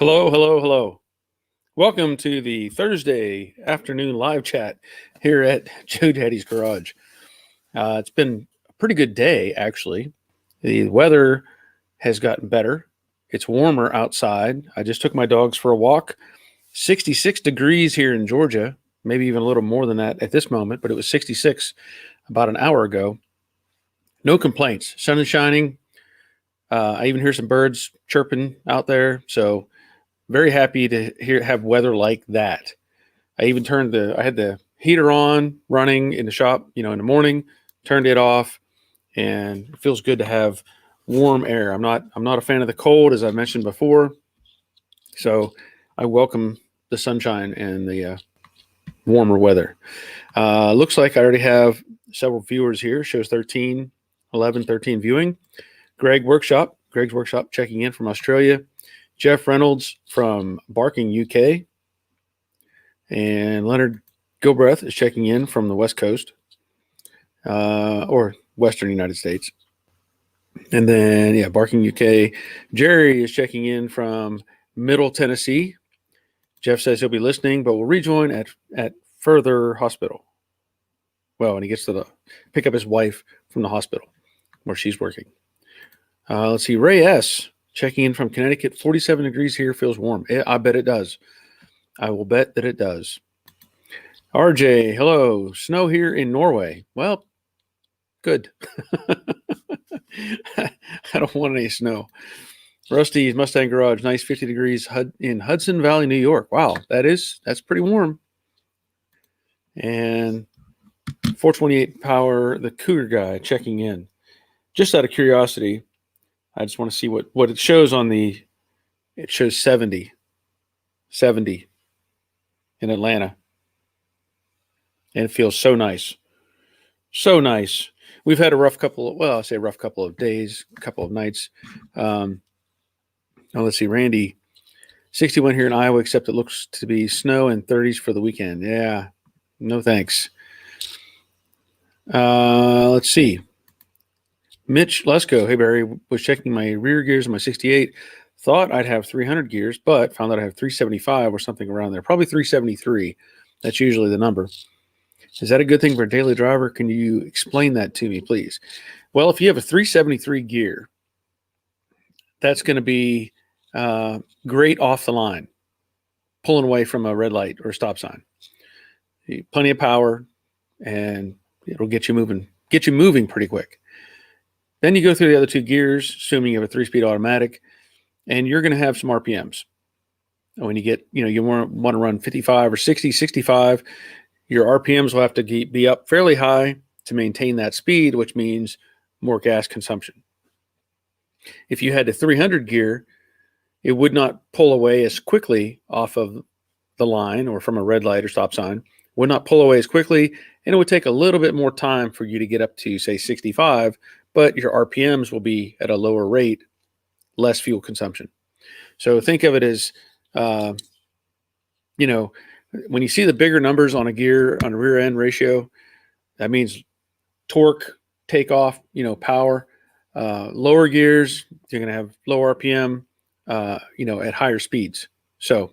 Hello, hello, hello. Welcome to the Thursday afternoon live chat here at Joe Daddy's Garage. It's been a pretty good day, actually. The weather has gotten better. It's warmer outside. I just took my dogs for a walk. 66 degrees here in Georgia, maybe even a little more than that at this moment, but it was 66 about an hour ago. No complaints. Sun is shining. I even hear some birds chirping out there. So very happy to have weather like that. I even I had the heater on running in the shop, in the morning, turned it off, and it feels good to have warm air. I'm not a fan of the cold, as I mentioned before. So I welcome the sunshine and the warmer weather. Looks like I already have several viewers here. Shows 13 viewing. Greg's Workshop checking in from Australia. Jeff Reynolds from Barking, UK. And Leonard Gilbreth is checking in from the West Coast, or Western United States. And then, Barking, UK. Jerry is checking in from Middle Tennessee. Jeff says he'll be listening, but will rejoin at further hospital. Well, when he gets to pick up his wife from the hospital where she's working. Let's see, Ray S. checking in from Connecticut. 47 degrees here, feels warm. I bet it does. I will bet that it does. RJ, hello. Snow here in Norway. Well, good. I don't want any snow. Rusty's Mustang Garage, nice 50 degrees in Hudson Valley, New York. Wow, that's pretty warm. And 428 Power, the Cougar guy, checking in. Just out of curiosity, I just want to see what it shows on it shows 70 in Atlanta. And it feels so nice. So nice. We've had a rough couple of days, a couple of nights. Let's see, Randy, 61 here in Iowa, except it looks to be snow and 30s for the weekend. Yeah, no thanks. Let's see. Mitch Lesko, hey Barry, was checking my rear gears in my 68. Thought I'd have 300 gears, but found out I have 375 or something around there. Probably 373. That's usually the number. Is that a good thing for a daily driver? Can you explain that to me, please? Well, if you have a 373 gear, that's going to be great off the line, pulling away from a red light or a stop sign. Plenty of power, and it'll get you moving pretty quick. Then you go through the other two gears, assuming you have a 3-speed automatic, and you're going to have some RPMs. When you get, you want to run 55 or 60, 65, your RPMs will have to be up fairly high to maintain that speed, which means more gas consumption. If you had a 300 gear, it would not pull away as quickly off of the line or from a red light or stop sign, would not pull away as quickly, and it would take a little bit more time for you to get up to, say, 65, but your RPMs will be at a lower rate, less fuel consumption. So think of it as, when you see the bigger numbers on a gear, on a rear end ratio, that means torque, takeoff, power. Lower gears, you're going to have low RPM, at higher speeds. So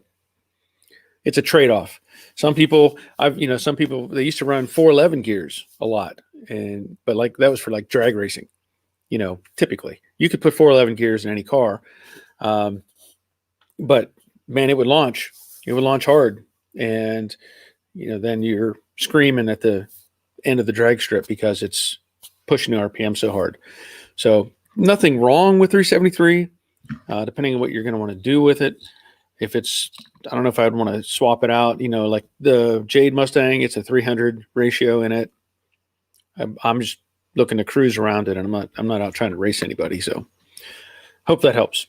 it's a trade-off. Some people, they used to run 411 gears a lot, but like that was for like drag racing. Typically you could put 411 gears in any car, but man, it would launch hard, and then you're screaming at the end of the drag strip because it's pushing the RPM so hard. So nothing wrong with 373, depending on what you're going to want to do with it. If I don't know if I'd want to swap it out, like the Jade Mustang, it's a 300 ratio in it. I'm just looking to cruise around it, and I'm not out trying to race anybody. So hope that helps.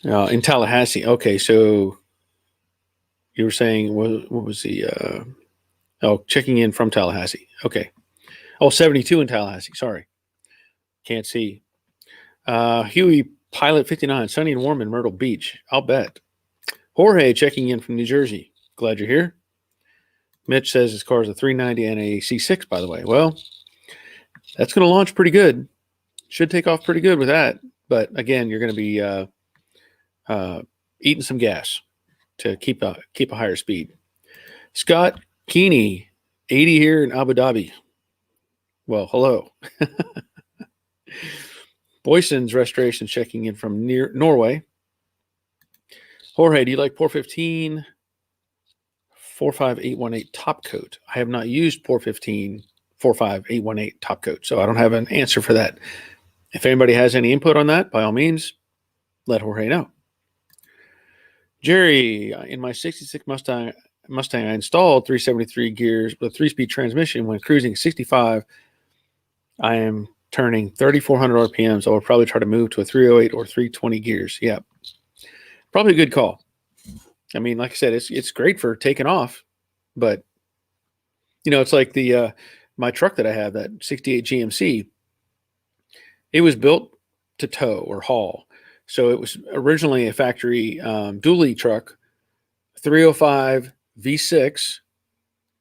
In Tallahassee. Okay. So you were saying, what was the, checking in from Tallahassee. Okay. 72 in Tallahassee. Sorry. Can't see. Huey Pilot 59, sunny and warm in Myrtle Beach. I'll bet. Jorge checking in from New Jersey. Glad you're here. Mitch says his car is a 390 and a C6, by the way. Well, that's going to launch pretty good. Should take off pretty good with that. But again, you're going to be eating some gas to keep a higher speed. Scott Keeney, 80 here in Abu Dhabi. Well, hello. Boyson's Restoration checking in from near Norway. Jorge, do you like Pour 15 45818 top coat? I have not used Pour 15 45818 top coat, so I don't have an answer for that. If anybody has any input on that, by all means, let Jorge know. Jerry, in my 66 Mustang, I installed 373 gears with a 3-speed transmission. When cruising 65, I am turning 3,400 RPMs. I will probably try to move to a 308 or 320 gears. Yeah, probably a good call. I mean, like I said, it's great for taking off, but it's like the my truck that I have, that 68 GMC. It was built to tow or haul, so it was originally a factory dually truck, 305 V6,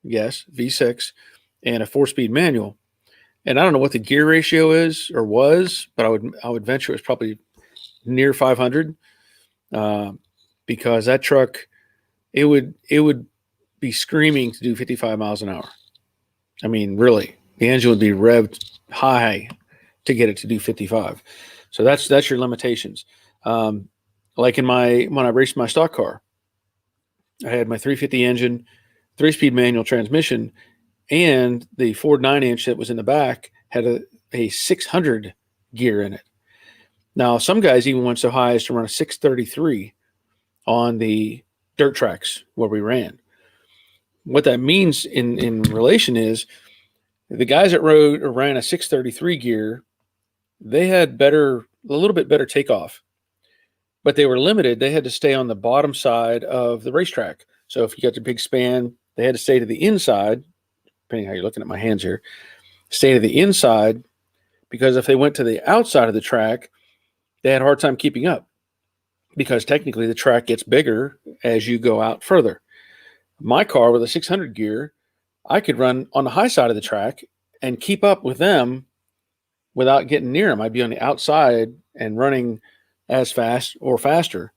yes, V6, and a 4-speed manual. And I don't know what the gear ratio is or was, but I would venture it was probably near 500, because that truck, it would be screaming to do 55 miles an hour. I mean, really, the engine would be revved high to get it to do 55. So that's your limitations. Like when I raced my stock car, I had my 350 engine, 3-speed manual transmission, and the Ford 9-inch that was in the back had a 600 gear in it. Now, some guys even went so high as to run a 633 on the dirt tracks where we ran. What that means in relation is the guys that rode or ran a 633 gear, they had a little bit better takeoff, but they were limited. They had to stay on the bottom side of the racetrack. So if you got the big span, they had to stay to the inside, depending how you're looking at my hands here, stay to the inside, because if they went to the outside of the track, they had a hard time keeping up, because technically the track gets bigger as you go out further. My car with a 600 gear, I could run on the high side of the track and keep up with them without getting near them. I'd be on the outside and running as fast or faster.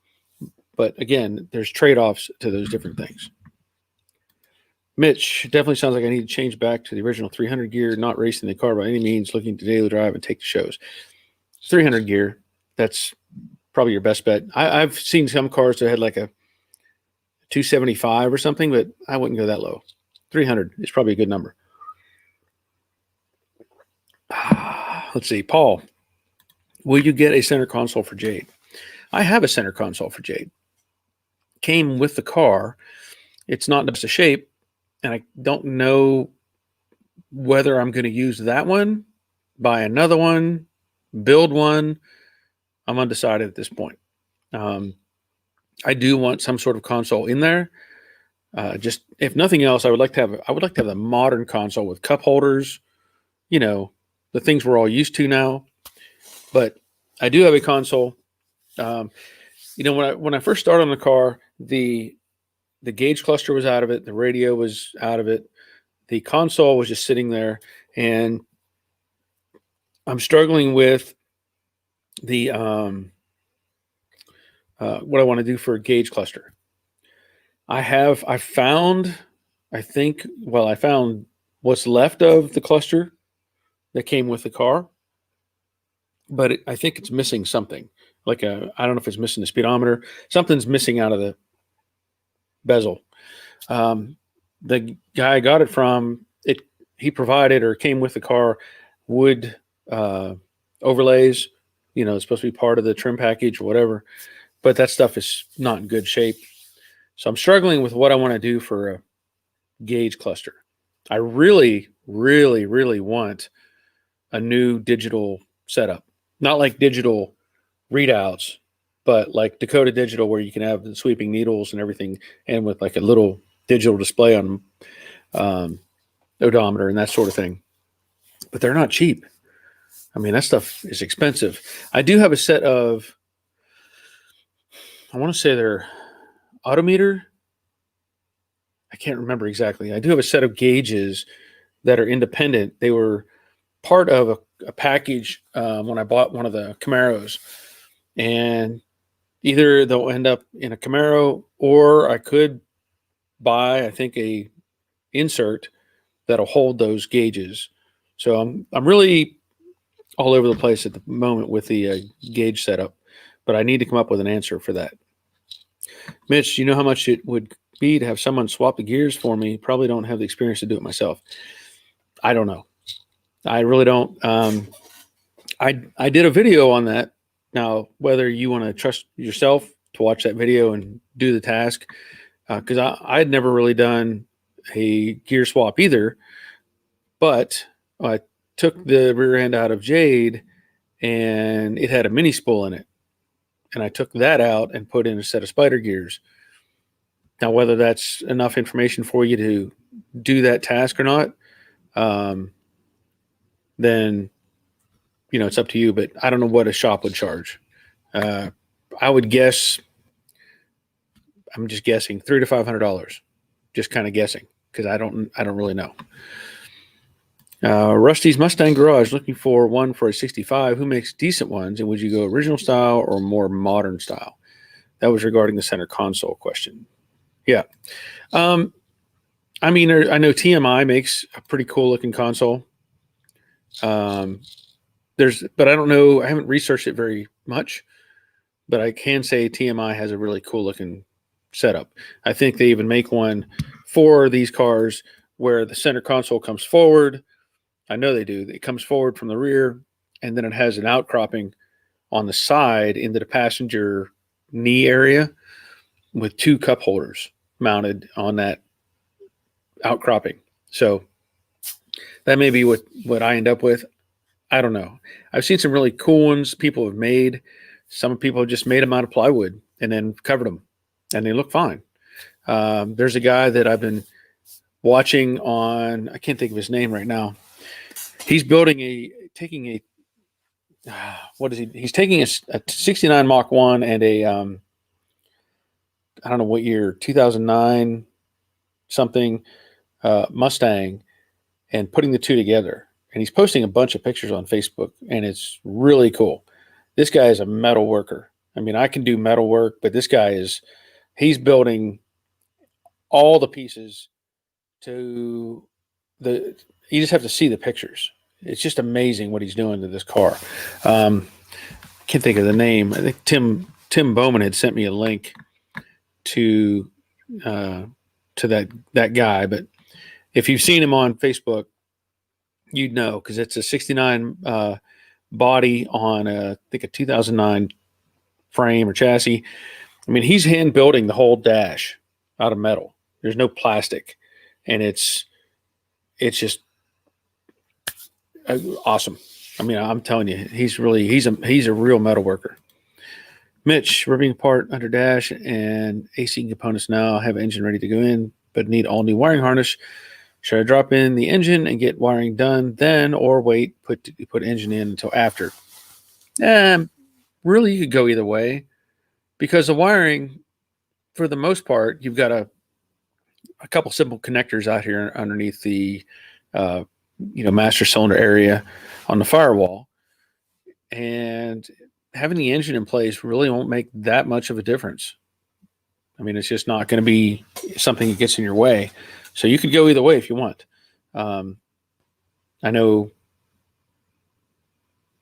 But again, there's trade-offs to those different things. Mitch, definitely sounds like I need to change back to the original 300 gear, not racing the car by any means, looking to daily drive and take the shows. 300 gear, that's probably your best bet. I've seen some cars that had like a 275 or something, but I wouldn't go that low. 300 is probably a good number. Let's see. Paul, will you get a center console for Jade? I have a center console for Jade. Came with the car. It's not in the best of shape, and I don't know whether I'm going to use that one, buy another one, build one. I'm undecided at this point. I do want some sort of console in there. Just if nothing else, I would like to have a modern console with cup holders, the things we're all used to now. But I do have a console. When I first started on the car, the gauge cluster was out of it, the radio was out of it, the console was just sitting there, and I'm struggling with the what I want to do for a gauge cluster. I found what's left of the cluster that came with the car, but I think it's missing something. I don't know if it's missing the speedometer. Something's missing out of the bezel. The guy I got it from, he provided or came with the car wood overlays. It's supposed to be part of the trim package or whatever, but that stuff is not in good shape. So I'm struggling with what I want to do for a gauge cluster. I really, really, really want a new digital setup. Not like digital readouts, but like Dakota Digital, where you can have the sweeping needles and everything, and with like a little digital display on odometer and that sort of thing. But they're not cheap. I mean, that stuff is expensive. I do have a set of, I want to say they're Autometer. I can't remember exactly. I do have a set of gauges that are independent. They were part of a package when I bought one of the Camaros, and Either they'll end up in a Camaro, or I could buy, I think, a insert that'll hold those gauges. So I'm really all over the place at the moment with the gauge setup, but I need to come up with an answer for that. Mitch, do you know how much it would be to have someone swap the gears for me? Probably don't have the experience to do it myself. I don't know. I really don't. I did a video on that. Now, whether you want to trust yourself to watch that video and do the task, because I had never really done a gear swap either, but I took the rear end out of Jade and it had a mini spool in it. And I took that out and put in a set of spider gears. Now, whether that's enough information for you to do that task or not, then it's up to you. But I don't know what a shop would charge. I would guess. I'm just guessing $300 to $500. Just kind of guessing because I don't really know. Rusty's Mustang Garage looking for one for a 65. Who makes decent ones? And would you go original style or more modern style? That was regarding the center console question. Yeah. I mean, I know TMI makes a pretty cool looking console. But I don't know. I haven't researched it very much, but I can say TMI has a really cool looking setup. I think they even make one for these cars where the center console comes forward. I know they do. It comes forward from the rear, and then it has an outcropping on the side into the passenger knee area with two cup holders mounted on that outcropping. So that may be what I end up with. I don't know. I've seen some really cool ones people have made. Some people have just made them out of plywood and then covered them, and they look fine. There's a guy that I've been watching on, I can't think of his name right now. He's taking a He's taking a 69 Mach 1 and a, I don't know what year, 2009 something, Mustang, and putting the two together. And he's posting a bunch of pictures on Facebook, and it's really cool. This guy is a metal worker. I mean, I can do metal work, but this guy he's building all the pieces you just have to see the pictures. It's just amazing what he's doing to this car. Can't think of the name. I think Tim Bowman had sent me a link to that guy, but if you've seen him on Facebook, you'd know, because it's a 69 body on I think a 2009 frame or chassis. I mean, he's hand building the whole dash out of metal. There's no plastic, and it's just awesome. I mean, I'm telling you, he's a real metal worker. Mitch, ripping apart under dash and AC components now. Have engine ready to go in, but need all new wiring harness. Should I drop in the engine and get wiring done then, or wait, put engine in until after? Really, you could go either way, because the wiring, for the most part, you've got a couple simple connectors out here underneath the master cylinder area on the firewall, and having the engine in place really won't make that much of a difference. I mean, it's just not going to be something that gets in your way. So you could go either way if you want. I know.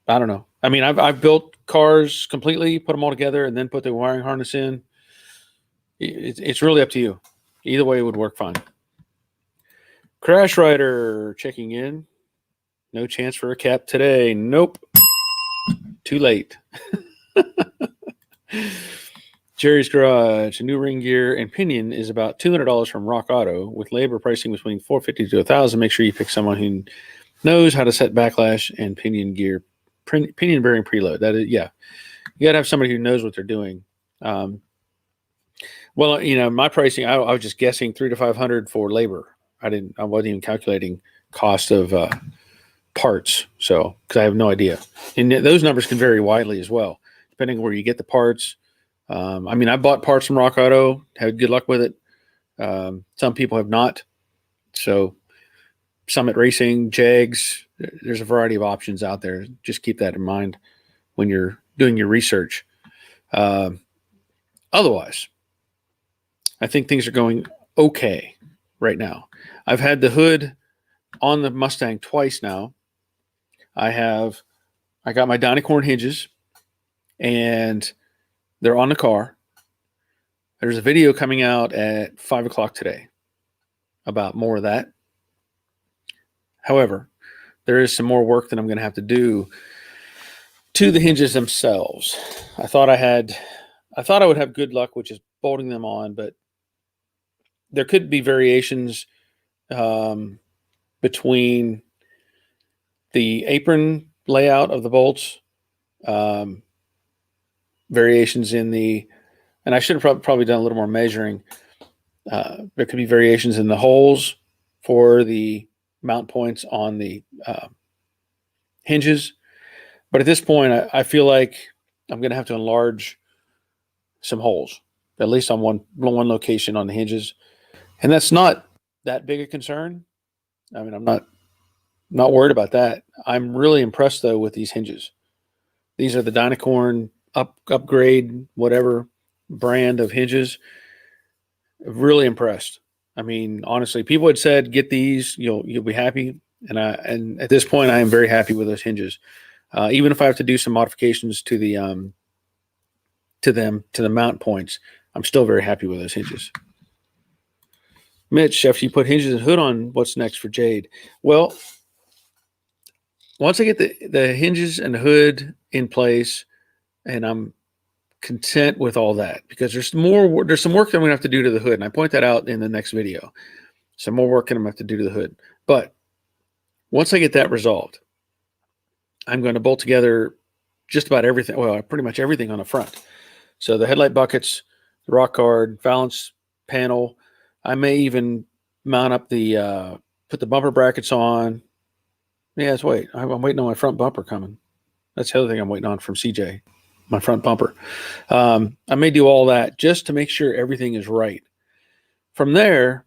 I don't know. I mean, I've built cars completely, put them all together, and then put the wiring harness in. It's really up to you. Either way would work fine. Crash Rider checking in. No chance for a cap today. Nope. Too late. Jerry's Garage. A new ring gear and pinion is about $200 from Rock Auto, with labor pricing between $450 to $1,000. Make sure you pick someone who knows how to set backlash and pinion gear, pinion bearing preload. That is, yeah. You got to have somebody who knows what they're doing. Well, my pricing, I was just guessing $300 to $500 for labor. I wasn't even calculating cost of parts. So, because I have no idea. And those numbers can vary widely as well, depending where you get the parts. I mean, I bought parts from Rock Auto, had good luck with it. Some people have not. So Summit Racing, Jags, there's a variety of options out there. Just keep that in mind when you're doing your research. otherwise, I think things are going okay right now. I've had the hood on the Mustang twice now. I got my Dynacorn hinges, and they're on the car. There's a video coming out at 5 o'clock today about more of that. However, there is some more work that I'm going to have to do to the hinges themselves. I thought I would have good luck, which is bolting them on, but there could be variations between the apron layout of the bolts, variations in the, and I should have probably done a little more measuring. There could be variations in the holes for the mount points on the hinges. But at this point, I feel like I'm going to have to enlarge some holes, at least on one location on the hinges. And that's not that big a concern. I mean, I'm not worried about that. I'm really impressed, though, with these hinges. These are the Dynacorn upgrade, whatever brand of hinges. Really impressed. I mean, honestly, people had said, get these, you'll be happy. And at this point, I am very happy with those hinges. Even if I have to do some modifications to the mount points, I'm still very happy with those hinges. Mitch, after you put hinges and hood on, what's next for Jade? Well, once I get the hinges and the hood in place, and I'm content with all that, because there's some work that I'm going to have to do to the hood, and I point that out in the next video. Some more work that I'm going to have to do to the hood. But once I get that resolved, I'm going to bolt together just about everything, well, pretty much everything on the front. So the headlight buckets, the rock guard, valance panel. I may even mount up put the bumper brackets on. Yeah, let's wait. I'm waiting on my front bumper coming. That's the other thing I'm waiting on from CJ, my front bumper. I may do all that just to make sure everything is right. From there,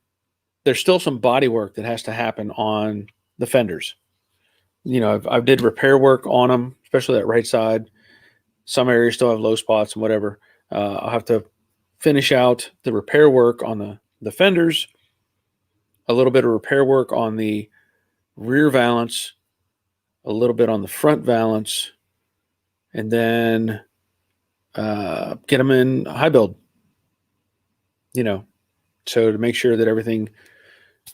there's still some body work that has to happen on the fenders. You know, I did repair work on them, especially that right side. Some areas still have low spots and whatever. I'll have to finish out the repair work on the fenders, a little bit of repair work on the rear valance, a little bit on the front valance, and then get them in high build, you know, so to make sure that everything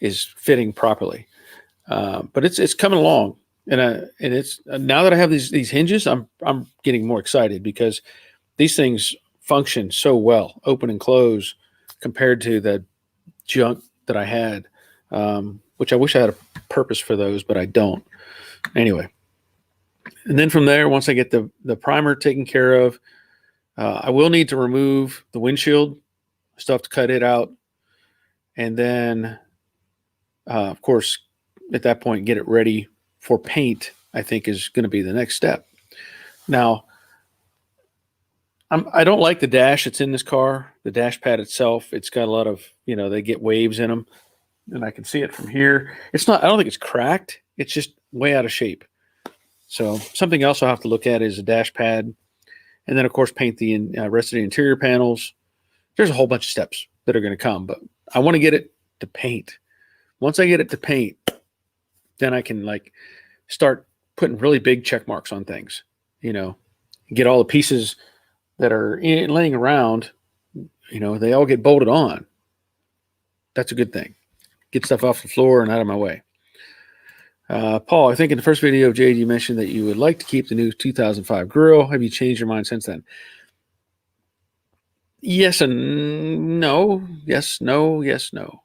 is fitting properly. But it's coming along. And it's now that I have these hinges, I'm getting more excited because these things function so well, open and close, compared to the junk that I had, which I wish I had a purpose for those, but I don't. Anyway, and then from there, once I get the primer taken care of, I will need to remove the windshield. Still have to cut it out, and then, of course, at that point, get it ready for paint, I think, is going to be the next step. Now, I don't like the dash that's in this car, the dash pad itself. It's got a lot of, they get waves in them, and I can see it from here. I don't think it's cracked. It's just way out of shape. So something else I'll have to look at is a dash pad, and then, of course, paint the rest of the interior panels. There's a whole bunch of steps that are going to come, but I want to get it to paint. Once I get it to paint, then I can start putting really big check marks on things, get all the pieces that are laying around, they all get bolted on. That's a good thing. Get stuff off the floor and out of my way. Paul, I think in the first video, Jade, you mentioned that you would like to keep the new 2005 Grille. Have you changed your mind since then? Yes and no. Yes, no, yes, no.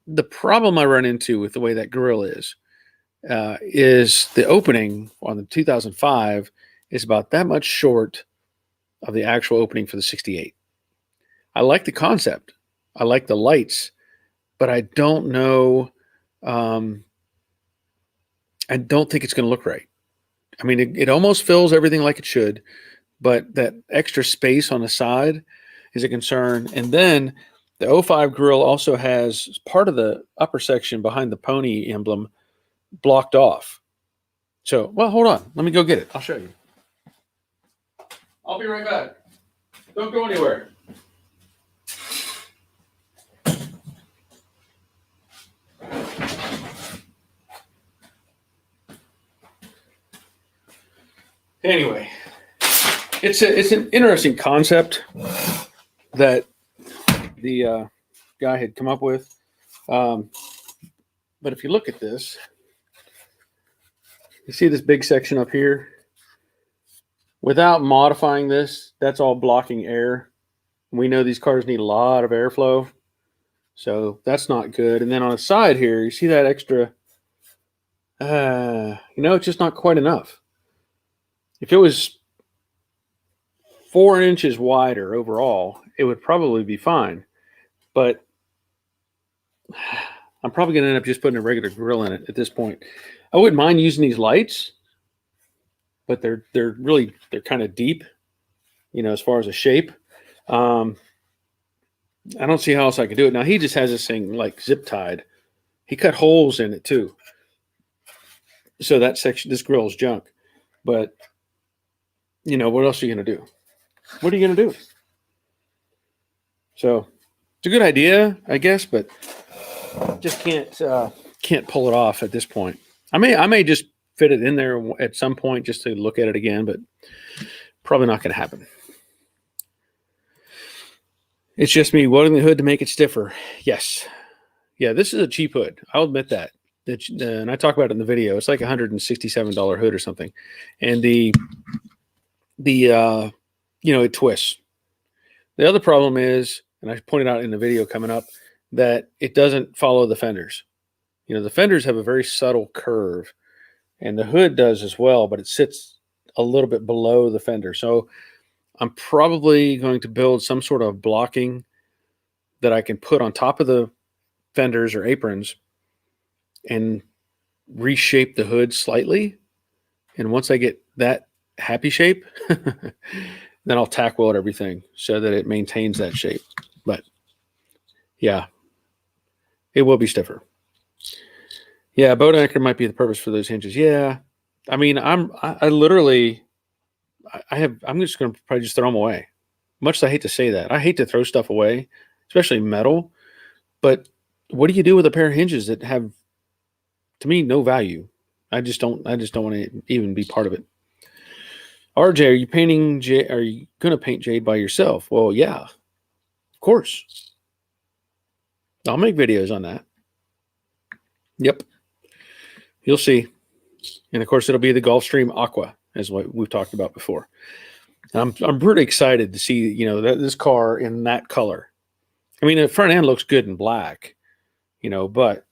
The problem I run into with the way that Grille is the opening on the 2005 is about that much short of the actual opening for the 68. I like the concept. I like the lights, but I don't know. I don't think it's going to look right. I mean, it almost fills everything like it should, but that extra space on the side is a concern. And then the 05 Grille also has part of the upper section behind the pony emblem blocked off. So, well, hold on. Let me go get it. I'll show you. I'll be right back. Don't go anywhere. Anyway, it's an interesting concept that the guy had come up with. But if you look at this, you see this big section up here. Without modifying this, that's all blocking air. We know these cars need a lot of airflow, so that's not good. And then on the side here, you see that extra, it's just not quite enough. If it was 4 inches wider overall, it would probably be fine. But I'm probably going to end up just putting a regular grill in it at this point. I wouldn't mind using these lights, but they're kind of deep, as far as a shape. I don't see how else I could do it. Now he just has this thing like zip tied. He cut holes in it too. So that section, this grill is junk. But what else are you going to do? What are you going to do? So it's a good idea, I guess, but just can't pull it off at this point. I may just fit it in there at some point just to look at it again, but probably not going to happen. It's just me welding the hood to make it stiffer. Yes. Yeah, this is a cheap hood. I'll admit that. And I talk about it in the video. It's like $167 hood or something. And it twists. The other problem is, and I pointed out in the video coming up, that it doesn't follow the fenders. The fenders have a very subtle curve, and the hood does as well, but it sits a little bit below the fender. So I'm probably going to build some sort of blocking that I can put on top of the fenders or aprons and reshape the hood slightly. And once I get that happy shape, then I'll tack weld everything so that it maintains that shape. But yeah, it will be stiffer. Yeah, boat anchor might be the purpose for those hinges. Yeah. I mean, I'm just going to probably just throw them away. Much as I hate to say that. I hate to throw stuff away, especially metal. But what do you do with a pair of hinges that have, to me, no value? I just don't want to even be part of it. RJ, are you painting Jade? Are you going to paint Jade by yourself? Well, yeah, of course. I'll make videos on that. Yep. You'll see. And of course, it'll be the Gulfstream Aqua, as what we've talked about before. I'm pretty excited to see, this car in that color. I mean, the front end looks good in black, but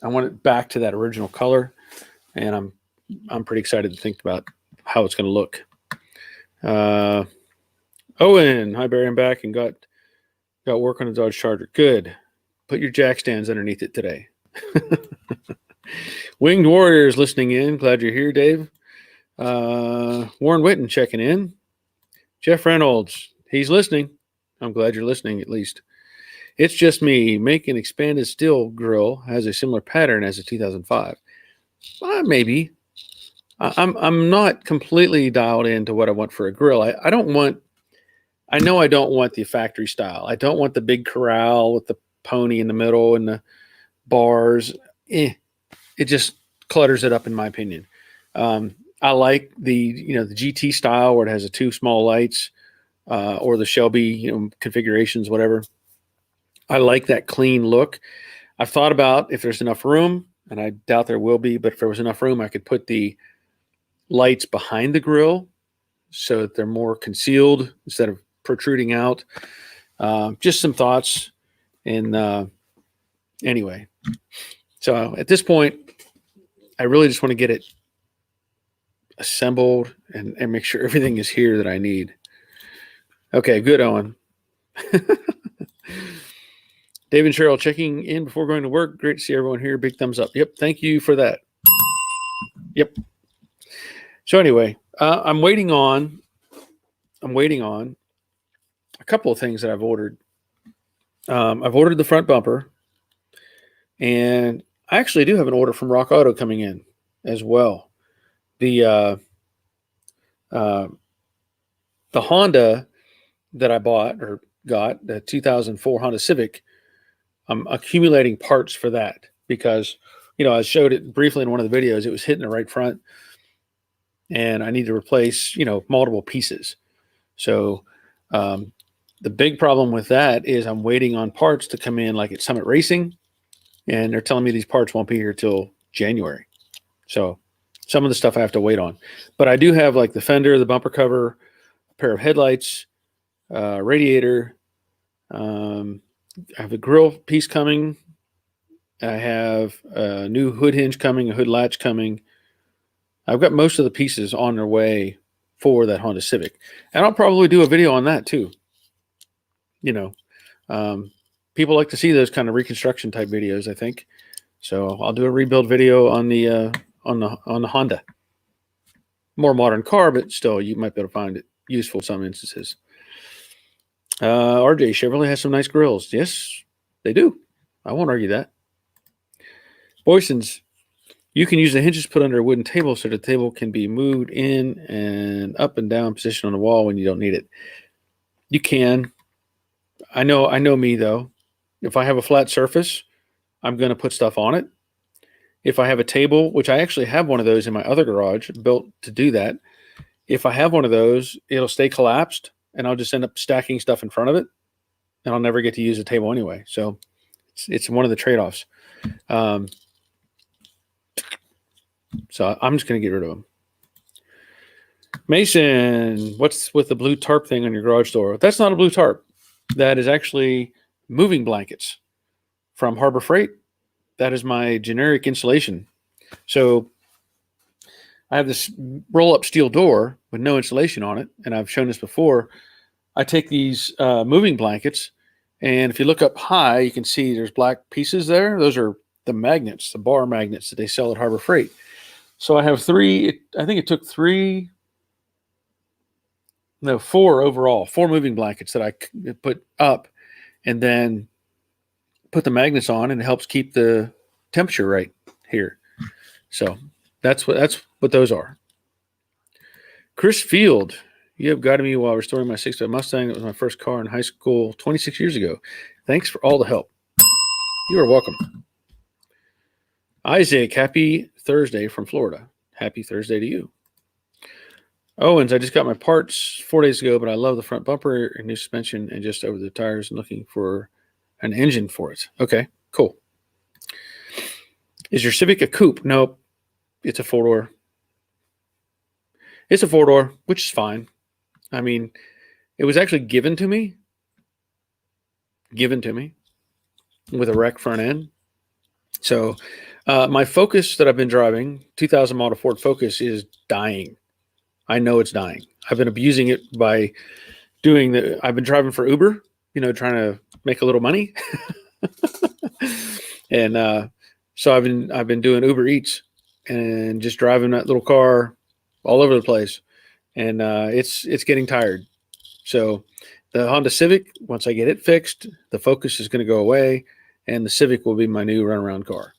I want it back to that original color, and I'm pretty excited to think about how it's going to look. Owen, hi Barry, I'm back and got work on the Dodge Charger. Good. Put your jack stands underneath it today. Winged Warriors listening in. Glad you're here, Dave. Warren Witten checking in. Jeff Reynolds, he's listening. I'm glad you're listening, at least. It's just me. Making expanded steel grill has a similar pattern as a 2005. Maybe. I'm not completely dialed into what I want for a grill. I don't want the factory style. I don't want the big corral with the pony in the middle and the bars. It just clutters it up, in my opinion. I like the GT style where it has the two small lights, or the Shelby configurations, whatever. I like that clean look. I've thought about if there's enough room, and I doubt there will be, but if there was enough room, I could put the lights behind the grill so that they're more concealed instead of protruding out. Just some thoughts. And anyway, so at this point, I really just want to get it assembled and make sure everything is here that I need. Okay, good, Owen. Dave and Cheryl checking in before going to work. Great to see everyone here. Big thumbs up. Yep, thank you for that. Yep. So anyway, I'm waiting on a couple of things that I've ordered. I've ordered the front bumper, and I actually do have an order from Rock Auto coming in as well. The Honda that I bought or got, the 2004 Honda Civic, I'm accumulating parts for that because, I showed it briefly in one of the videos. It was hitting the right front, and I need to replace, multiple pieces. So um, the big problem with that is I'm waiting on parts to come in, like at Summit Racing, and they're telling me these parts won't be here till January. So some of the stuff I have to wait on. But I do have like the fender, the bumper cover, a pair of headlights, radiator. I have a grill piece coming. I have a new hood hinge coming, a hood latch coming. I've got most of the pieces on their way for that Honda Civic. And I'll probably do a video on that too. You know, people like to see those kind of reconstruction type videos, I think. So I'll do a rebuild video on the Honda. More modern car, but still, you might be able to find it useful in some instances. RJ, Chevrolet has some nice grills. Yes, they do. I won't argue that. Boyson's, you can use the hinges put under a wooden table so the table can be moved in and up and down position on the wall when you don't need it. You can. I know me though. If I have a flat surface, I'm going to put stuff on it. If I have a table, which I actually have one of those in my other garage built to do that, if I have one of those, it'll stay collapsed and I'll just end up stacking stuff in front of it and I'll never get to use the table anyway. So it's one of the trade-offs. So I'm just going to get rid of them. Mason, what's with the blue tarp thing on your garage door? That's not a blue tarp. That is actually moving blankets from Harbor Freight. That is my generic insulation. So I have this roll-up steel door with no insulation on it, and I've shown this before. I take these moving blankets, and if you look up high, you can see there's black pieces there. Those are the magnets, the bar magnets that they sell at Harbor Freight. So I have I think it took four overall, 4 moving blankets that I put up and then put the magnets on, and it helps keep the temperature right here. So that's what those are. Chris Field, you have guided me while restoring my 6-5 Mustang. That was my first car in high school 26 years ago. Thanks for all the help. You are welcome. Isaac, happy Thursday from Florida. Happy Thursday to you. Owens, I just got my parts 4 days ago, but I love the front bumper and new suspension and just over the tires and looking for an engine for it. Okay, cool. Is your Civic a coupe? Nope. It's a 4-door. It's a 4-door, which is fine. I mean, it was actually given to me with a wreck front end. So my Focus that I've been driving, 2000 model Ford Focus, is dying. I know it's dying. I've been abusing it by I've been driving for Uber, trying to make a little money. And so I've been doing Uber Eats and just driving that little car all over the place. And it's getting tired. So the Honda Civic, once I get it fixed, the Focus is going to go away, and the Civic will be my new runaround car.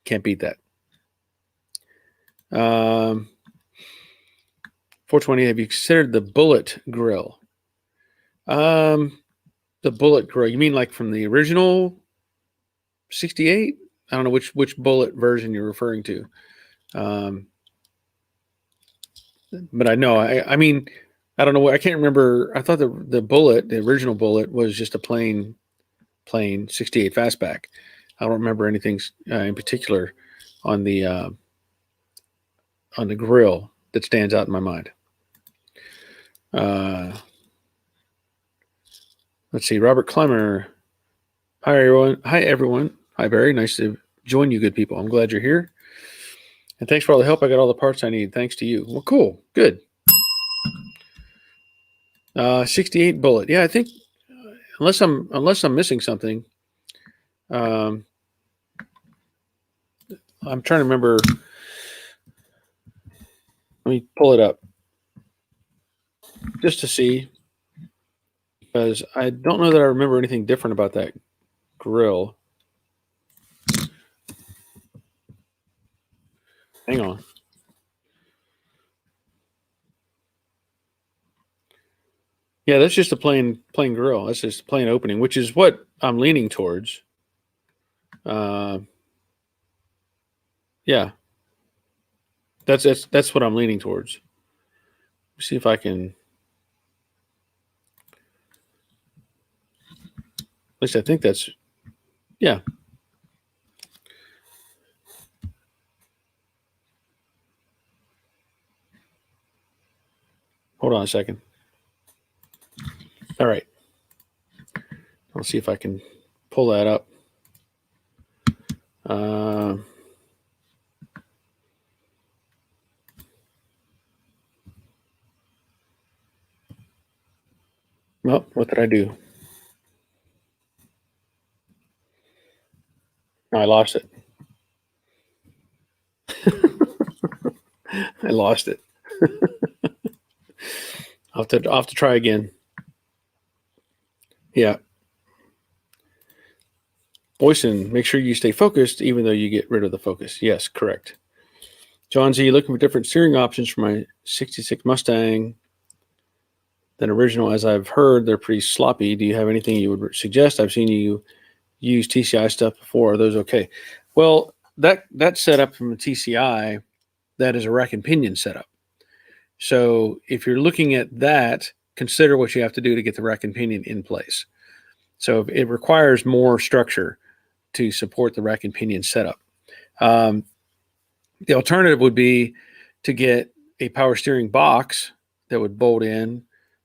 Can't beat that. 420, have you considered the Bullet Grille? The Bullet Grille, you mean like from the original 68? I don't know which Bullet version you're referring to. But I know, I mean, I don't know what, I can't remember. I thought the Bullet, the original Bullet, was just a plain 68 fastback. I don't remember anything in particular on the grill that stands out in my mind. Let's see. Robert Clemmer. Hi, everyone. Hi, Barry. Nice to join you, good people. I'm glad you're here. And thanks for all the help. I got all the parts I need. Thanks to you. Well, cool. Good. 68 Bullet. Yeah, I think unless I'm missing something. I'm trying to remember. Let me pull it up just to see, because I don't know that I remember anything different about that grill. Hang on. Yeah, that's just a plain grill. That's just a plain opening, which is what I'm leaning towards. Uh, yeah, that's what I'm leaning towards. See if I can. At least I think that's. Yeah. Hold on a second. All right. I'll see if I can pull that up. Uh, well, what did I do? No, I lost it. I lost it. I'll have to try again. Yeah. Boyson, make sure you stay focused even though you get rid of the focus. Yes, correct. John Z, looking for different steering options for my 66 Mustang than original. As I've heard, they're pretty sloppy. Do you have anything you would suggest? I've seen you use TCI stuff before. Are those okay? Well, that setup from a TCI, that is a rack and pinion setup. So if you're looking at that, consider what you have to do to get the rack and pinion in place. So it requires more structure to support the rack and pinion setup. Um, the alternative would be to get a power steering box that would bolt in.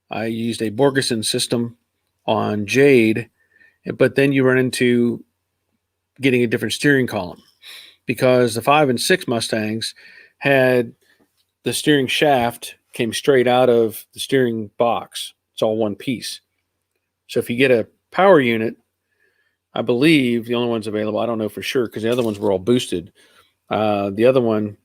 I used a Borgeson system on Jade, but then you run into getting a different steering column because the 5 and 6 Mustangs had the steering shaft came straight out of the steering box. It's all one piece. So if you get a power unit, I believe the only ones available, I don't know for sure because the other ones were all boosted. The other one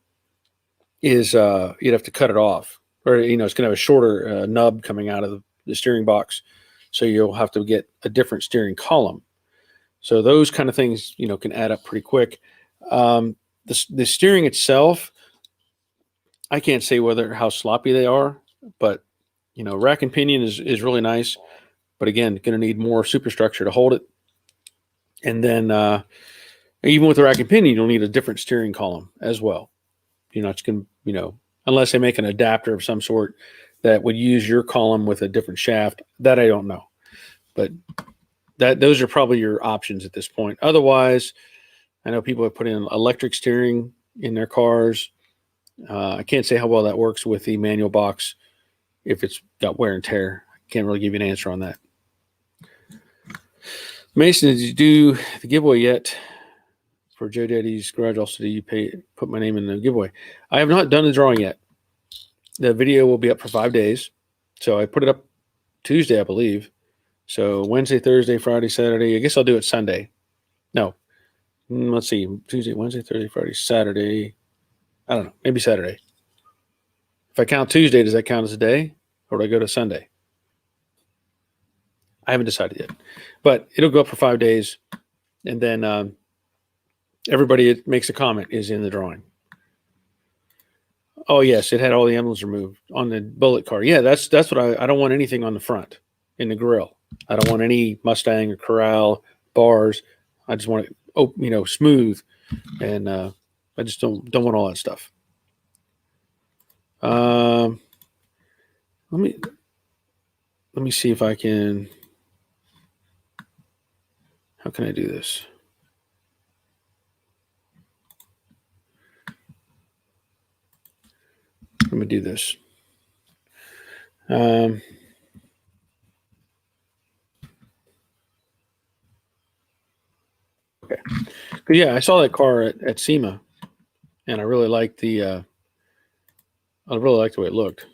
is you'd have to cut it off, or it's going to have a shorter nub coming out of the steering box, so you'll have to get a different steering column. So those kind of things can add up pretty quick. The steering itself, I can't say how sloppy they are, but rack and pinion is really nice, but again, going to need more superstructure to hold it. And then even with the rack and pinion, you'll need a different steering column as well. You're not just going to, unless they make an adapter of some sort that would use your column with a different shaft. That I don't know, but those are probably your options at this point. Otherwise, I know people have put in electric steering in their cars. I can't say how well that works with the manual box if it's got wear and tear. I can't really give you an answer on that. Mason, did you do the giveaway yet for Joe Daddy's Garage? Also, do you put my name in the giveaway? I have not done the drawing yet. The video will be up for 5 days. So I put it up Tuesday, I believe. So Wednesday, Thursday, Friday, Saturday. I guess I'll do it Sunday. No. Let's see. Tuesday, Wednesday, Thursday, Friday, Saturday. I don't know. Maybe Saturday. If I count Tuesday, does that count as a day? Or do I go to Sunday? I haven't decided yet. But it'll go up for 5 days. And then everybody that makes a comment is in the drawing. Oh, yes. It had all the emblems removed on the bullet car. Yeah, that's what I don't want anything on the front in the grill. I don't want any Mustang or Corral bars. I just want it, smooth. And I just don't want all that stuff. Let me see if I can. How can I do this? Let me do this. Okay. Yeah, I saw that car at SEMA, and I really liked the way it looked.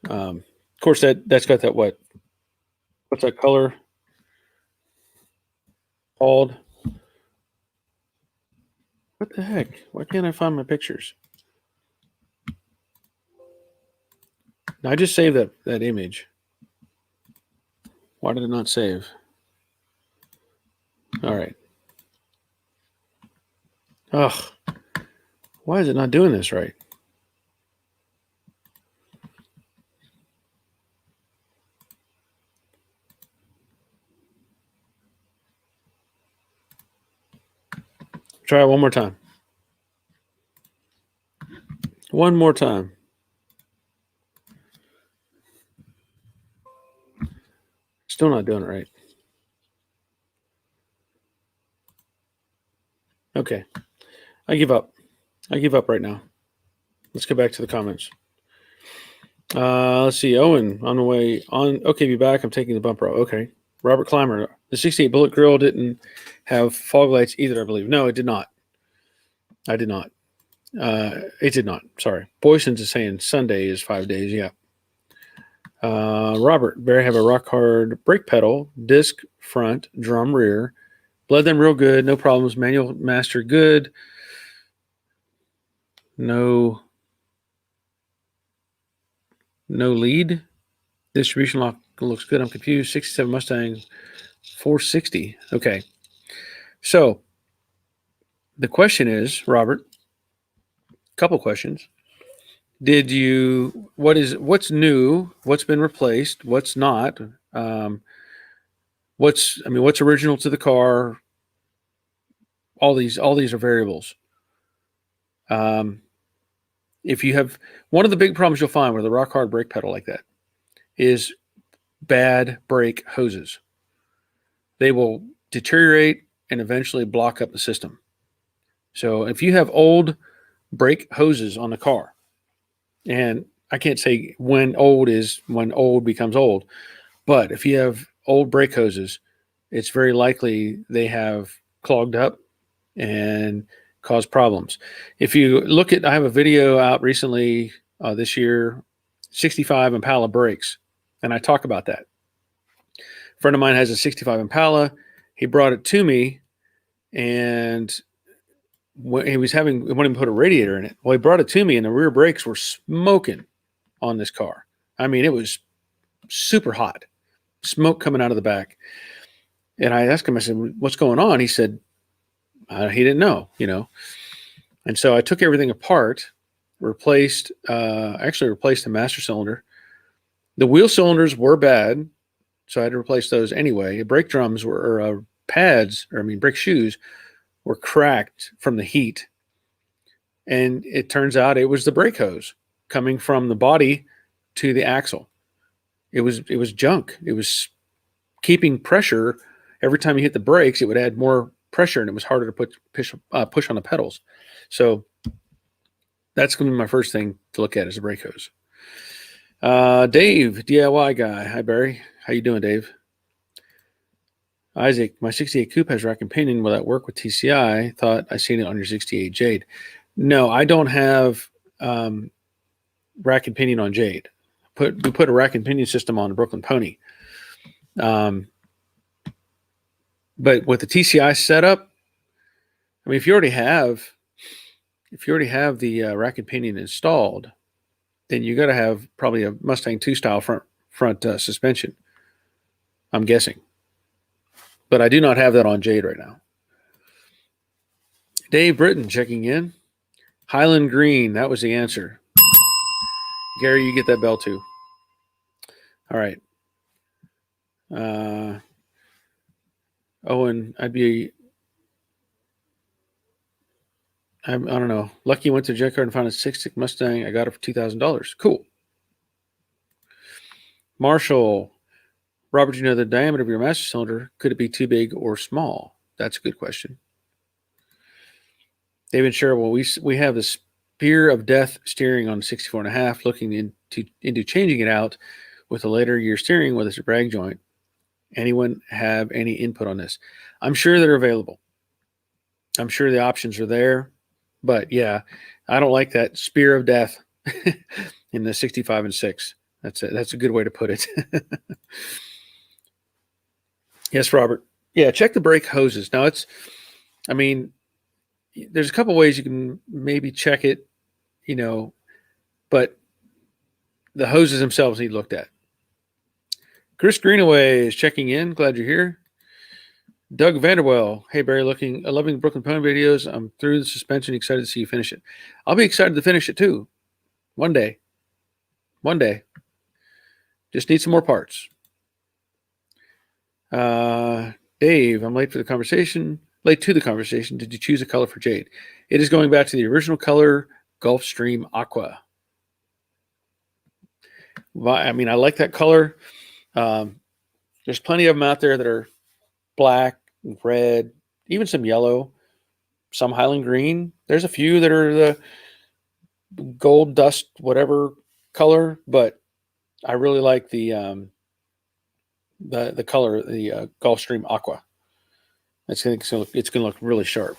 Of course, that's got that what's that color called? What the heck? Why can't I find my pictures? I just saved that image. Why did it not save? All right. Ugh. Why is it not doing this right? Try it one more time. One more time. Still not doing it right. Okay. I give up. I give up right now. Let's go back to the comments. Let's see. Owen on the way on. Okay, be back. I'm taking the bumper out. Okay. Robert Clymer. The 68 Bullet Grille didn't have fog lights either, I believe. No, it did not. I did not. It did not. Sorry. Boyson's is saying Sunday is 5 days. Yeah. Robert. Barry have a rock hard brake pedal, disc front, drum rear. Bled them real good. No problems. Manual master good. No lead. Distribution lock looks good. I'm confused. 67 Mustang 460. Okay. So the question is, Robert, a couple questions. What's new? What's been replaced? What's not? What's original to the car? All these are variables. If you have one of the big problems you'll find with a rock hard brake pedal like that is bad brake hoses. They will deteriorate and eventually block up the system. So if you have old brake hoses on the car, and I can't say when old becomes old, but if you have old brake hoses, it's very likely they have clogged up and caused problems. If you look at, I have a video out recently this year, 65 Impala brakes, and I talk about that. A friend of mine has a 65 Impala. He brought it to me, and when he wanted to put a radiator in it. Well, he brought it to me, and the rear brakes were smoking on this car. I mean, it was super hot, smoke coming out of the back. And I asked him, I said, "What's going on?" He said, he didn't know, And so I took everything apart, replaced the master cylinder. The wheel cylinders were bad, so I had to replace those anyway. Brake drums brake shoes were cracked from the heat. And it turns out it was the brake hose coming from the body to the axle. It was junk. It was keeping pressure. Every time you hit the brakes, it would add more pressure, and it was harder to push on the pedals. So that's going to be my first thing to look at is the brake hose. Dave, DIY guy. Hi, Barry. How you doing, Dave? Isaac, my 68 Coupe has rack and pinion. Will that work with TCI? Thought I seen it on your 68 Jade. No, I don't have rack and pinion on Jade. We put a rack and pinion system on the Brooklyn Pony. But with the TCI setup, I mean, if you already have the rack and pinion installed, then you got to have probably a Mustang 2 style front suspension. I'm guessing, but I do not have that on Jade right now. Dave Britton checking in. Highland Green, that was the answer. Gary, you get that bell too. All right. Owen, I don't know. Lucky went to Jackyard and found a 6-stick Mustang. I got it for $2,000. Cool. Marshall, Robert, you know the diameter of your master cylinder. Could it be too big or small? That's a good question. David Sherwood, we have the Spear of Death steering on 64.5, looking into changing it out with a later year steering with a brag joint. Anyone have any input on this? I'm sure they're available. I'm sure the options are there. But yeah, I don't like that Spear of Death in the 65 and 6. That's a good way to put it. Yes, Robert. Yeah, check the brake hoses. Now there's a couple ways you can maybe check it, but the hoses themselves need looked at. Chris Greenaway is checking in. Glad you're here. Doug Vanderwell. Hey, Barry, loving Brooklyn Pony videos. I'm through the suspension. Excited to see you finish it. I'll be excited to finish it too. One day. Just need some more parts. Dave, I'm late for the conversation. late to the conversation, did you choose a color for Jade? It is going back to the original color, Gulfstream Aqua. Well, I mean, I like that color. There's plenty of them out there that are black, red, even some yellow, some Highland green. There's a few that are the gold dust, whatever color, but I really like the color, the Gulfstream Aqua. It's gonna look really sharp.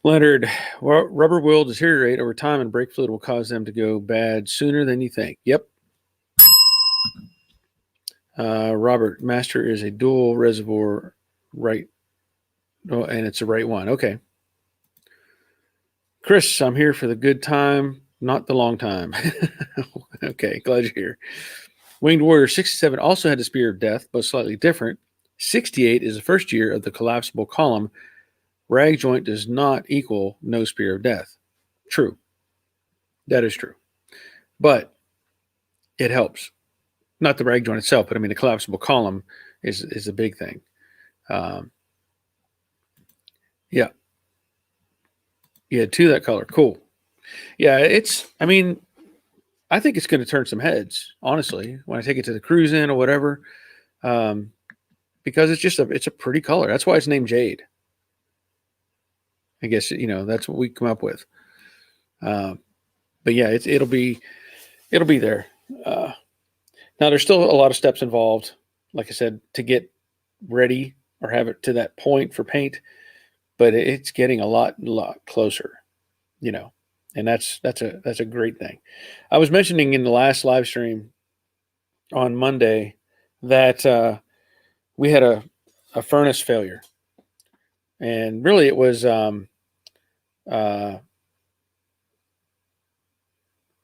Leonard, rubber will deteriorate over time, and brake fluid will cause them to go bad sooner than you think. Yep. Robert, Master is a dual reservoir, right? Oh, and it's the right one. Okay. Chris, I'm here for the good time, not the long time. Okay, glad you're here. Winged Warrior 67 also had the Spear of Death, but slightly different. 68 is the first year of the collapsible column. Rag joint does not equal no Spear of Death. True. That is true. But it helps. Not the rag joint itself, but I mean the collapsible column is a big thing. Yeah. Yeah, to that color. Cool. Yeah, I mean, I think it's going to turn some heads, honestly, when I take it to the cruise in or whatever. Because it's a pretty color. That's why it's named Jade. I guess, that's what we come up with. But yeah, it'll be there. Now there's still a lot of steps involved, like I said, to get ready or have it to that point for paint, but it's getting a lot closer, and that's a great thing. I was mentioning in the last live stream on Monday that we had a furnace failure, and really it was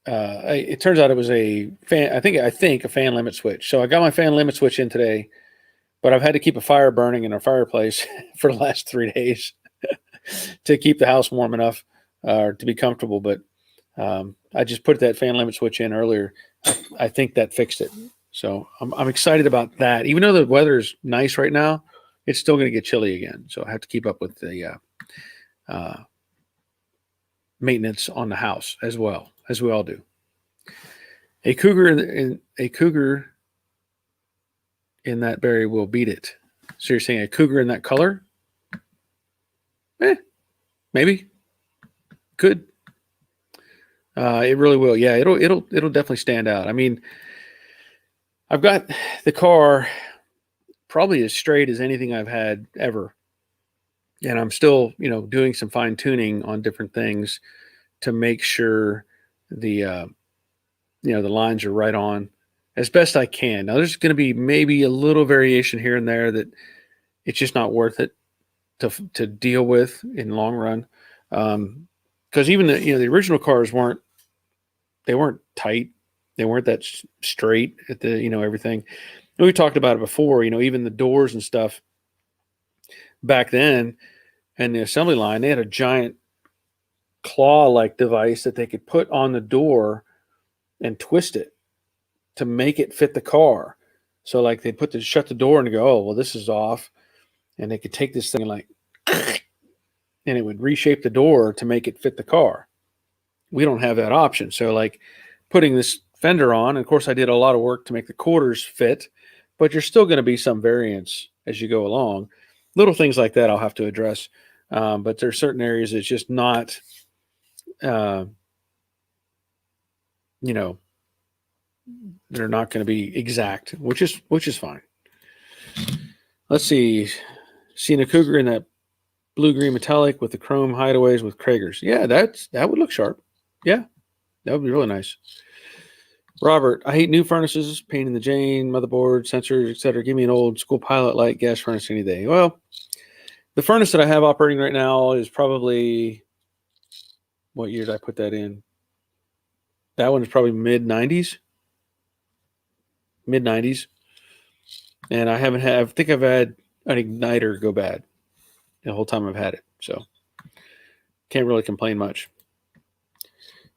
it turns out it was a fan. I think a fan limit switch. So I got my fan limit switch in today, but I've had to keep a fire burning in our fireplace for the last 3 days to keep the house warm enough to be comfortable. But I just put that fan limit switch in earlier. I think that fixed it. So I'm excited about that. Even though the weather is nice right now, it's still going to get chilly again. So I have to keep up with the maintenance on the house as well, as we all do. A cougar in that berry will beat it. So you're saying a cougar in that color? Maybe. Could. It really will. Yeah, it'll definitely stand out. I mean, I've got the car probably as straight as anything I've had ever. And I'm still, doing some fine tuning on different things to make sure the lines are right on as best I can. Now there's going to be maybe a little variation here and there that it's just not worth it to deal with in the long run. Because even the original cars weren't tight. They weren't that straight at the, everything. And we talked about it before, even the doors and stuff back then and the assembly line, they had a giant claw-like device that they could put on the door and twist it to make it fit the car. So like they shut the door and go, oh, well, this is off. And they could take this thing and and it would reshape the door to make it fit the car. We don't have that option. So like putting this fender on, and of course I did a lot of work to make the quarters fit, but you're still going to be some variance as you go along. Little things like that I'll have to address. But there's certain areas it's just not, they're not going to be exact, which is fine. Let's see. Seen a cougar in that blue-green metallic with the chrome hideaways with Kragers. Yeah, that would look sharp. Yeah, that would be really nice. Robert, I hate new furnaces, pain in the Jane, motherboard, sensors, etc. Give me an old school Pilot Light gas furnace any day. Well, the furnace that I have operating right now is probably, what year did I put that in? That one is probably mid-90s. And I think I've had an igniter go bad the whole time I've had it. So can't really complain much.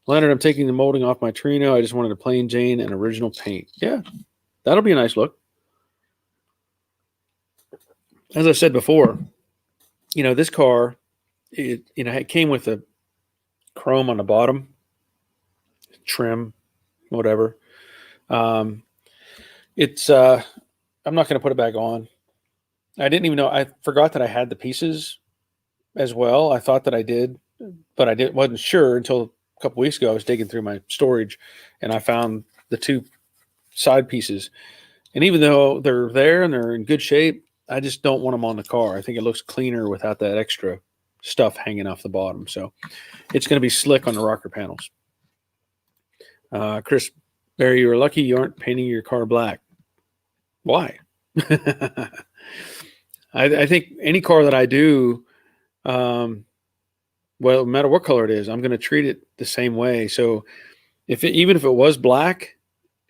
Leonard, I'm taking the molding off my Trino. I just wanted a plain Jane and original paint. Yeah, that'll be a nice look. as I said before, this car, it came with a chrome on the bottom, trim, whatever. Um, it's I'm not going to put it back on. I didn't even know. I forgot that I had the pieces as well. I thought that I did, but wasn't sure until a couple weeks ago. I was digging through my storage, and I found the two side pieces. And even though they're there and they're in good shape, I just don't want them on the car. I think it looks cleaner without that extra stuff hanging off the bottom. So it's going to be slick on the rocker panels. Chris Barry, you were lucky you aren't painting your car black. Why? I think any car that I do, well, no matter what color it is, I'm going to treat it the same way. So even if it was black,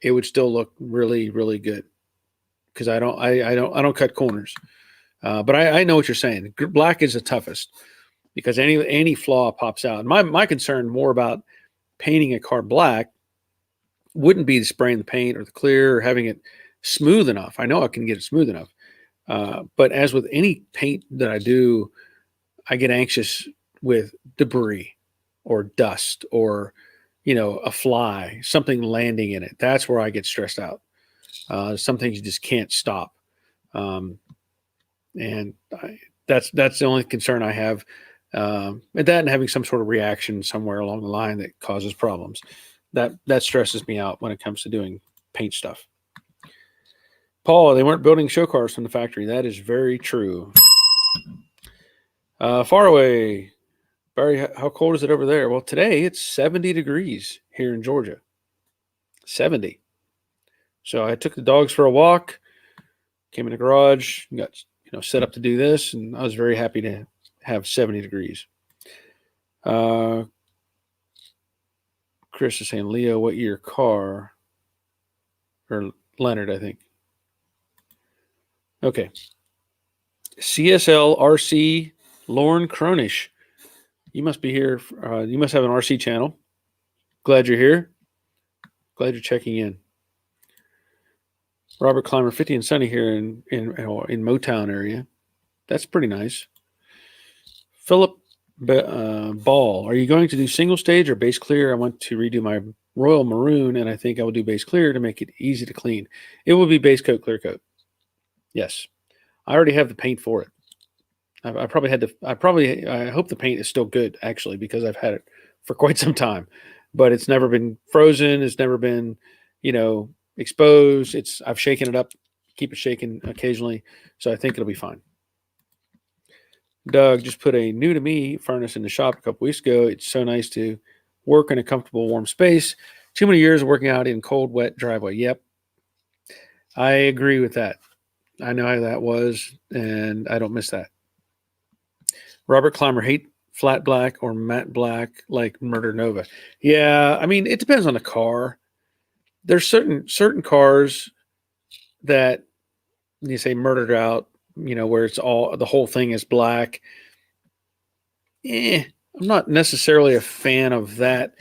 it would still look really, really good because I don't cut corners. But I know what you're saying. Black is the toughest because any flaw pops out. And my concern more about painting a car black wouldn't be spraying the paint or the clear or having it smooth enough. I know I can get it smooth enough. But as with any paint that I do, I get anxious with debris or dust or, a fly, something landing in it. That's where I get stressed out. Some things you just can't stop. And that's the only concern I have. And that and having some sort of reaction somewhere along the line that causes problems. That stresses me out when it comes to doing paint stuff. Paul, they weren't building show cars from the factory. That is very true. Far away. Barry, how cold is it over there? Well, today it's 70 degrees here in Georgia. 70. So I took the dogs for a walk, came in the garage, got set up to do this, and I was very happy to have 70 degrees. Chris is saying, Leo, what year car? Or Leonard, I think. Okay. CSL RC Lauren Cronish. You must be here. You must have an RC channel. Glad you're here. Glad you're checking in. Robert Clymer, 50 and sunny here in Motown area. That's pretty nice. Philip Ball, are you going to do single stage or base clear? I want to redo my Royal Maroon, and I think I will do base clear to make it easy to clean. It will be base coat, clear coat. Yes. I already have the paint for it. I hope the paint is still good, actually, because I've had it for quite some time. But it's never been frozen. It's never been, exposed. I've shaken it up, keep it shaken occasionally. So I think it'll be fine. Doug just put a new to me furnace in the shop a couple weeks ago. It's so nice to work in a comfortable, warm space. Too many years of working out in cold, wet driveway. Yep. I agree with that. I know how that was, and I don't miss that. Robert Clymer, hate flat black or matte black like Murder Nova. Yeah, I mean, it depends on the car. There's certain cars that you say murdered out, where it's the whole thing is black. I'm not necessarily a fan of that.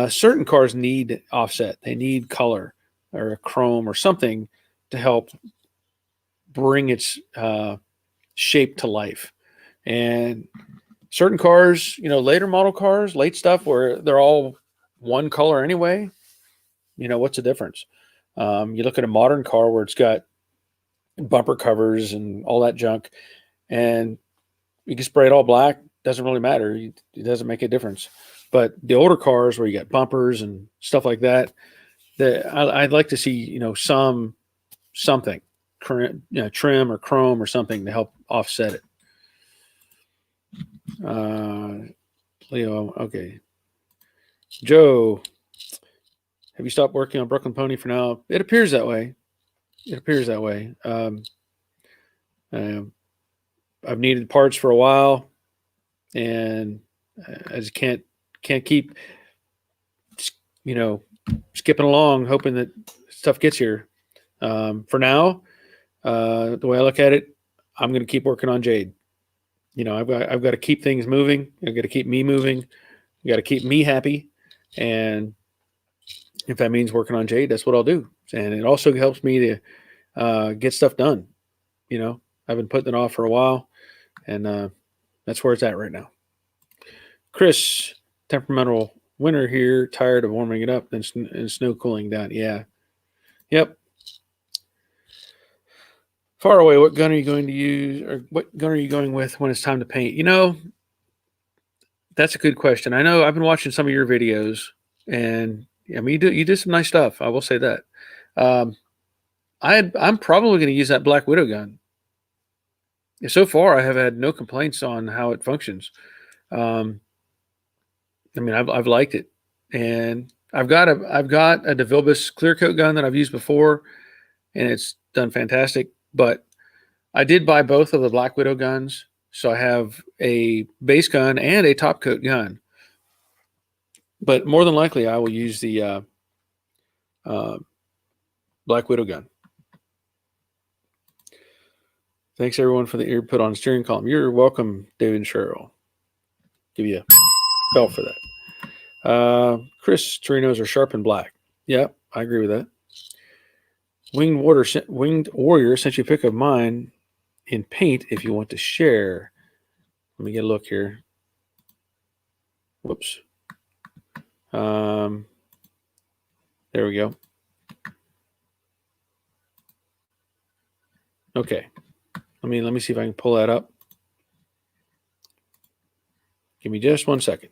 Certain cars need offset. They need color or a chrome or something to help bring its shape to life. And certain cars, later model cars, late stuff where they're all one color anyway, what's the difference? You look at a modern car where it's got bumper covers and all that junk, and you can spray it all black. Doesn't really matter. It doesn't make a difference. But the older cars where you got bumpers and stuff like that, I'd like to see, something, trim or chrome or something to help offset it. Leo, okay. Joe, have you stopped working on Brooklyn Pony for now? It appears that way. I've needed parts for a while, and I just can't keep, skipping along hoping that stuff gets here. For now, the way I look at it, I'm going to keep working on Jade. I've got to keep things moving. I've got to keep me moving. I've got to keep me happy. And if that means working on Jade, that's what I'll do. And it also helps me to get stuff done. I've been putting it off for a while, and that's where it's at right now. Chris, temperamental winter here, tired of warming it up and snow cooling down. Yeah. Yep. Far away, what gun are you going to use, or what gun are you going with when it's time to paint? That's a good question. I know I've been watching some of your videos, and I mean, you do some nice stuff. I will say that. Um, I'm probably going to use that Black Widow gun. So far, I have had no complaints on how it functions. Um, I mean, I've liked it, and I've got a DeVilbiss clear coat gun that I've used before, and it's done fantastic. But I did buy both of the Black Widow guns, so I have a base gun and a top coat gun. But more than likely, I will use the uh, Black Widow gun. Thanks everyone for the ear put on steering column. You're welcome, David and Cheryl. Give you a bell for that. Chris, Torinos are sharp and black. Yeah, I agree with that. Winged Warrior sent you a pic of mine in paint if you want to share. Let me get a look here. Whoops. There we go. Okay. Let me see if I can pull that up. Give me just 1 second.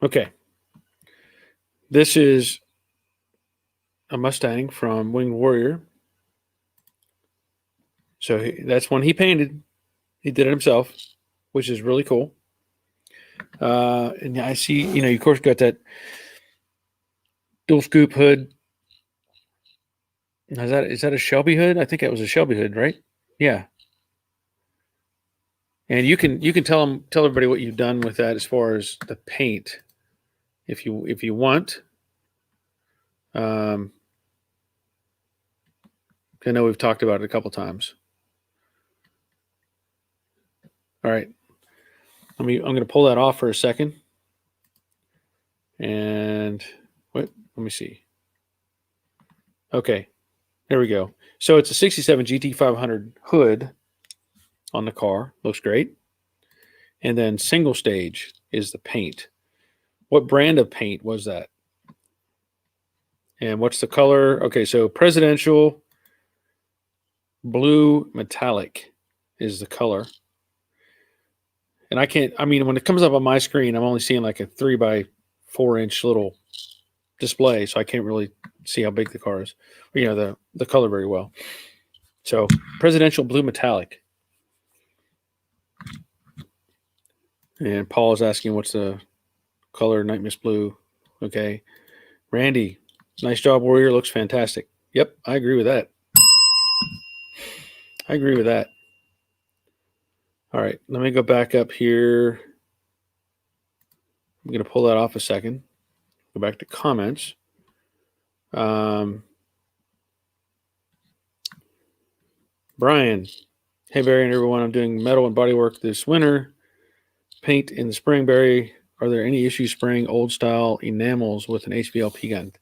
Okay. This is a Mustang from Winged Warrior. So that's one he painted. He did it himself, which is really cool. And I see, you of course got that dual scoop hood. Is that a Shelby hood? I think that was a Shelby hood, right? Yeah. And you can tell everybody what you've done with that as far as the paint, if you want. I know we've talked about it a couple times. All right. I'm going to pull that off for a second. And let me see. Okay. There we go. So it's a 67 GT500 hood on the car. Looks great. And then single stage is the paint. What brand of paint was that? And what's the color? Okay, so presidential blue metallic is the color. And when it comes up on my screen, I'm only seeing like a 3x4 inch little display, so I can't really see how big the car is. The color very well. So presidential blue metallic. And Paul is asking what's the color, Night Mist Blue. Okay. Randy, nice job, Warrior. Looks fantastic. Yep, I agree with that. All right, let me go back up here. I'm going to pull that off a second. Go back to comments. Brian, hey, Barry and everyone. I'm doing metal and bodywork this winter. Paint in the spring, Barry. Are there any issues spraying old style enamels with an HVLP gun?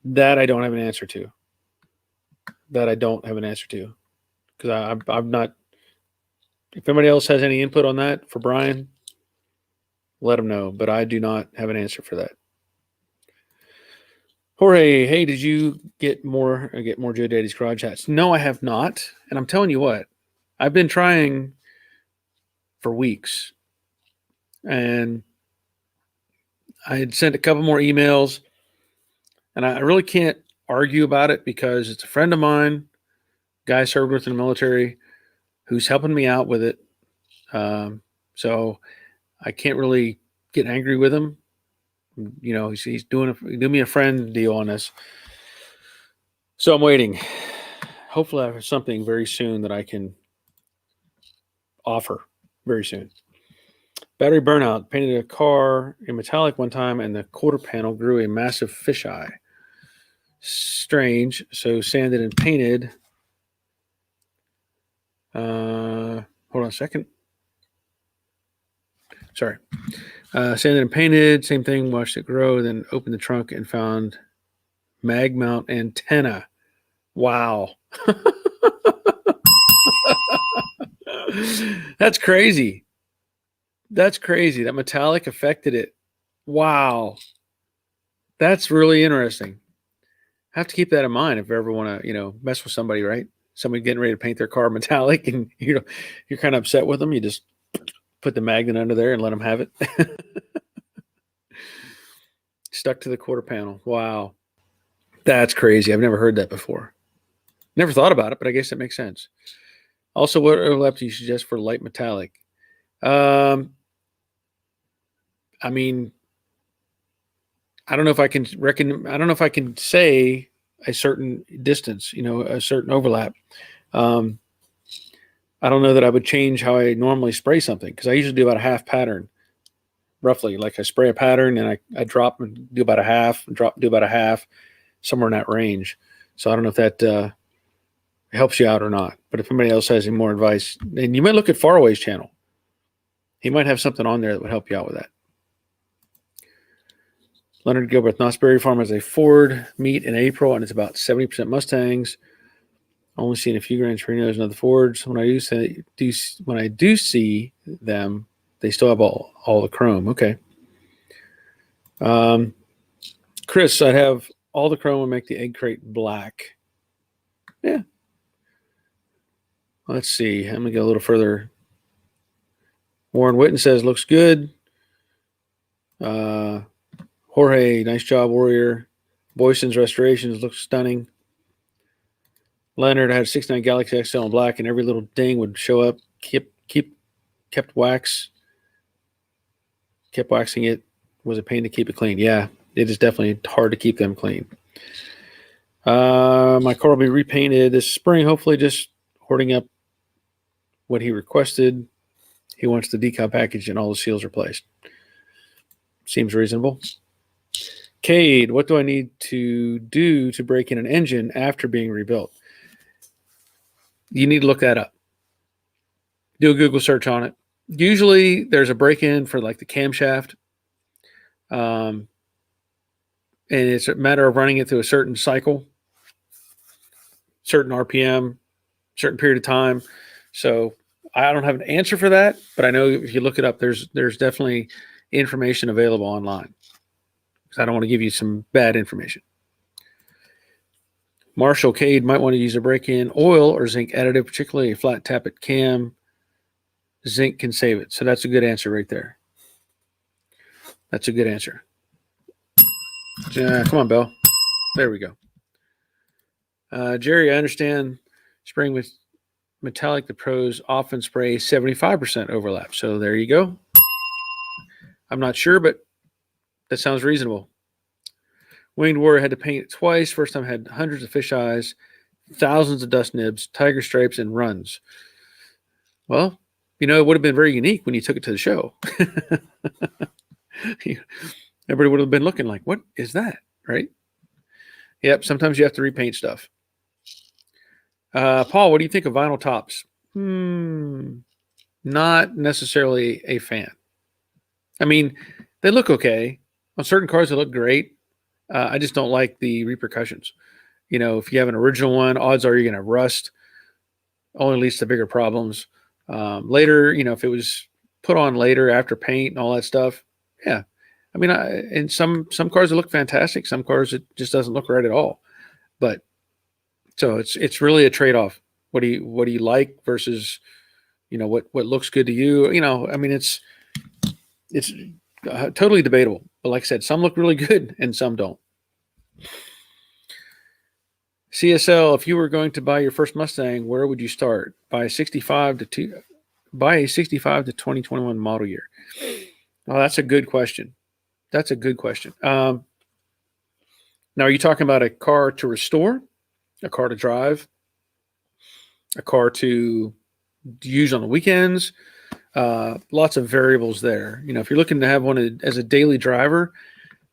That I don't have an answer to. Because I'm not. If anybody else has any input on that for Brian, let him know. But I do not have an answer for that. Jorge, hey, did you get more Joe Daddy's garage hats? No, I have not. And I'm telling you what, I've been trying for weeks. And I had sent a couple more emails. And I really can't argue about it because it's a friend of mine, guy I served with in the military, who's helping me out with it. So I can't really get angry with him. He's doing me a friend deal on this. So I'm waiting. Hopefully I have something very soon that I can offer very soon. Battery burnout. Painted a car in metallic one time and the quarter panel grew a massive fisheye. Strange. So sanded and painted. Hold on a second. Sorry. Sanded and painted, same thing. Watched it grow, then opened the trunk and found mag mount antenna. Wow. That's crazy. That's crazy. That metallic affected it. Wow. That's really interesting. I have to keep that in mind if I ever want to, mess with somebody, right? Somebody getting ready to paint their car metallic and you're kind of upset with them. You just put the magnet under there and let them have it. Stuck to the quarter panel. Wow. That's crazy. I've never heard that before. Never thought about it, but I guess that makes sense. Also, what overlap do you suggest for light metallic? I mean, I don't know if I can I don't know if I can say a certain distance, a certain overlap. Um, I don't know that I would change how I normally spray something because I usually do about a half pattern, roughly. Like I spray a pattern and I drop and do about a half, drop, do about a half, somewhere in that range. So I don't know if that helps you out or not. But if anybody else has any more advice, and you might look at Faraway's channel. He might have something on there that would help you out with that. Leonard Gilbert, Knott's Berry Farm has a Ford meet in April, and it's about 70% Mustangs. Only seen a few Gran Torinos and other Fords. When I do see them, they still have all the chrome. Okay. Chris, I'd have all the chrome and make the egg crate black. Yeah. Let's see. I'm gonna go a little further. Warren Witten says looks good. Jorge, nice job, Warrior. Boyson's restorations look stunning. Leonard had a 69 Galaxy XL in black, and every little ding would show up. Kept waxing it. Was a pain to keep it clean. Yeah, it is definitely hard to keep them clean. My car will be repainted this spring, hopefully just hoarding up what he requested. He wants the decal package and all the seals replaced. Seems reasonable. Cade, what do I need to do to break in an engine after being rebuilt? You need to look that up. Do a Google search on it. Usually there's a break-in for like the camshaft. And it's a matter of running it through a certain cycle, certain RPM, certain period of time. So I don't have an answer for that, but I know if you look it up, there's definitely information available online. Because I don't want to give you some bad information. Marshall Cade might want to use a break-in oil or zinc additive, particularly a flat tappet cam. Zinc can save it. So that's a good answer right there. That's a good answer. Come on, Bill. There we go. Jerry, I understand spraying with metallic, the pros often spray 75% overlap. So there you go. I'm not sure, but that sounds reasonable. Winged Warrior had to paint it twice. First time had hundreds of fish eyes, thousands of dust nibs, tiger stripes, and runs. Well, it would have been very unique when you took it to the show. Everybody would have been looking like, what is that? Right? Yep. Sometimes you have to repaint stuff. Paul, what do you think of vinyl tops? Not necessarily a fan. I mean, they look okay. On certain cars, they look great. I just don't like the repercussions. If you have an original one, odds are you're going to have rust. Only leads to bigger problems. Later, if it was put on later after paint and all that stuff, yeah. I mean, in some cars it look fantastic. Some cars it just doesn't look right at all. But so it's really a trade-off. What do you like versus what looks good to you? I mean, it's totally debatable. But like I said, some look really good and some don't. CSL, if you were going to buy your first Mustang, where would you start? Buy a 65 to 2021 model year. Well, that's a good question. Now, are you talking about a car to restore, a car to drive, a car to use on the weekends? Lots of variables there. If you're looking to have one as a daily driver,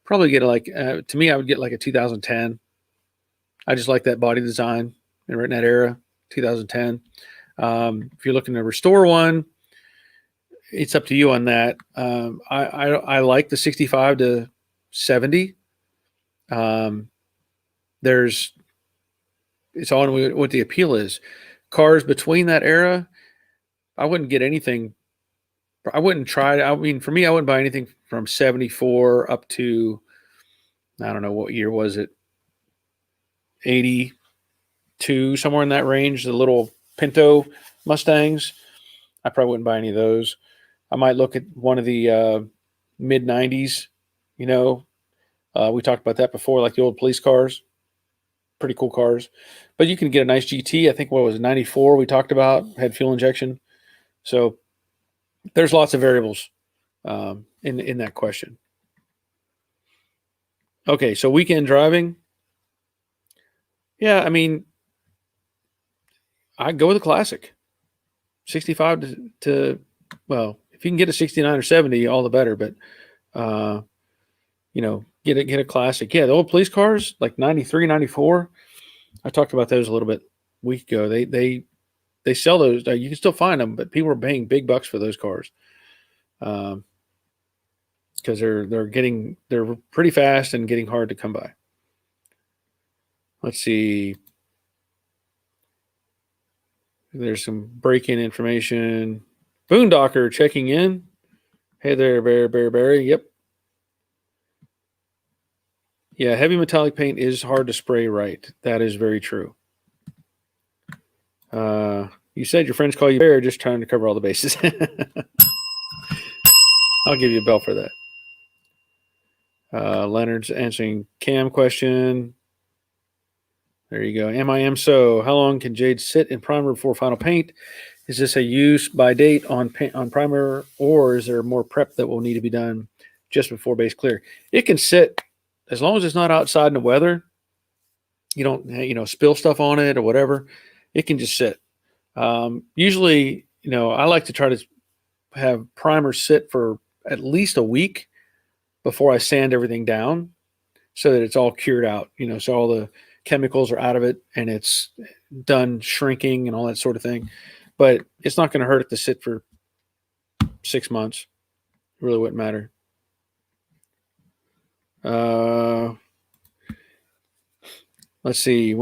probably get to me, I would get like a 2010. I just like that body design and right in that era, 2010. If you're looking to restore one, it's up to you on that. I like the 65 to 70. There's it's all in what the appeal is. Cars between that era, I wouldn't get anything. I wouldn't try. I mean, for me, I wouldn't buy anything from 74 up to, I don't know what year was it, 82, somewhere in that range. The little Pinto Mustangs, I probably wouldn't buy any of those. I might look at one of the mid 90s. You know, we talked about that before, like the old police cars, pretty cool cars. But you can get a nice GT. I think what was it, 94 we talked about, had fuel injection. So there's lots of variables in that question. Okay, so weekend driving. Yeah, I mean, I'd go with a classic. 65 to well, if you can get a 69 or 70, all the better. But get a classic. Yeah, the old police cars like 93, 94. I talked about those a little bit a week ago. They sell those. You can still find them, but people are paying big bucks for those cars because they're pretty fast and getting hard to come by. Let's see. There's some break-in information. Boondocker checking in. Hey there, Barry. Yep. Yeah, heavy metallic paint is hard to spray right. That is very true. You said your friends call you Bear, just trying to cover all the bases. I'll give you a bell for that. Leonard's answering Cam question. There you go. So. How long can Jade sit in primer before final paint? Is this a use by date on primer, or is there more prep that will need to be done just before base clear? It can sit as long as it's not outside in the weather. You don't spill stuff on it or whatever. It can just sit. Usually, I like to try to have primer sit for at least a week before I sand everything down, so that it's all cured out. So all the chemicals are out of it and it's done shrinking and all that sort of thing. But it's not going to hurt it to sit for 6 months. It really wouldn't matter. Let's see.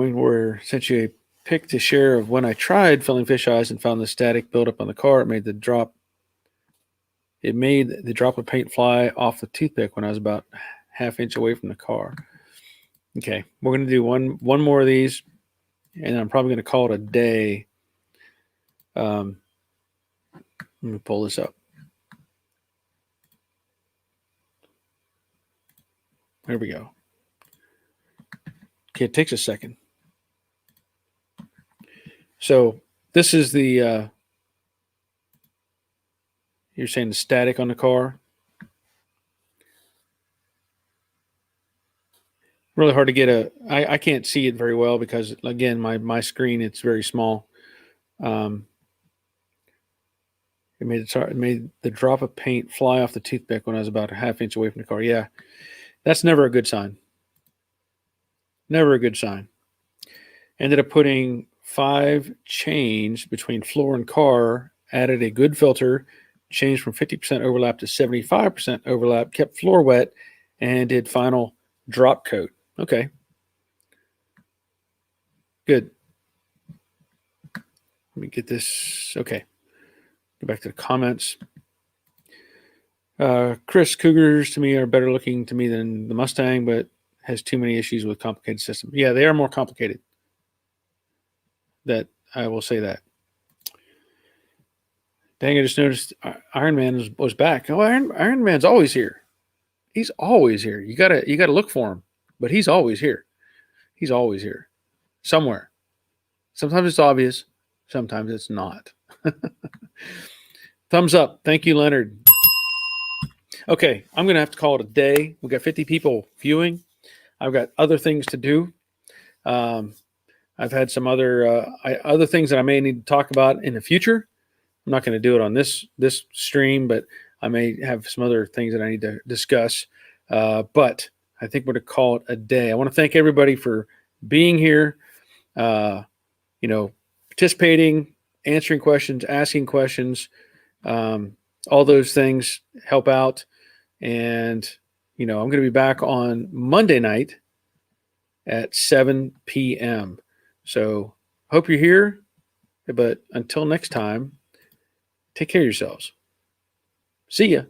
Since you picked a share of when I tried filling fish eyes and found the static buildup on the car, it made the drop of paint fly off the toothpick when I was about half inch away from the car. Okay, we're going to do one more of these, and I'm probably going to call it a day. Let me pull this up. There we go. Okay, it takes a second. So this is the, you're saying the static on the car. Really hard to get I can't see it very well because, again, my screen, it's very small. It made the drop of paint fly off the toothpick when I was about a half inch away from the car. Yeah, that's never a good sign. Never a good sign. Ended up putting 5 chains between floor and car, added a good filter, changed from 50% overlap to 75% overlap, kept floor wet, and did final drop coat. Okay. Good. Let me get this. Okay. Go back to the comments. Chris, Cougars to me are better looking to me than the Mustang, but has too many issues with complicated systems. Yeah, they are more complicated. That I will say that. Dang, I just noticed Iron Man was back. Oh, Iron Man's always here. He's always here. You gotta look for him, but he's always here. He's always here, somewhere. Sometimes it's obvious, sometimes it's not. Thumbs up. Thank you, Leonard. Okay, I'm gonna have to call it a day. We've got 50 people viewing. I've got other things to do. I've had some other things that I may need to talk about in the future. I'm not going to do it on this stream, but I may have some other things that I need to discuss. But I think we're going to call it a day. I want to thank everybody for being here, participating, answering questions, asking questions. all those things help out. And, I'm going to be back on Monday night at 7 p.m. So hope you're here. But until next time, take care of yourselves. See ya.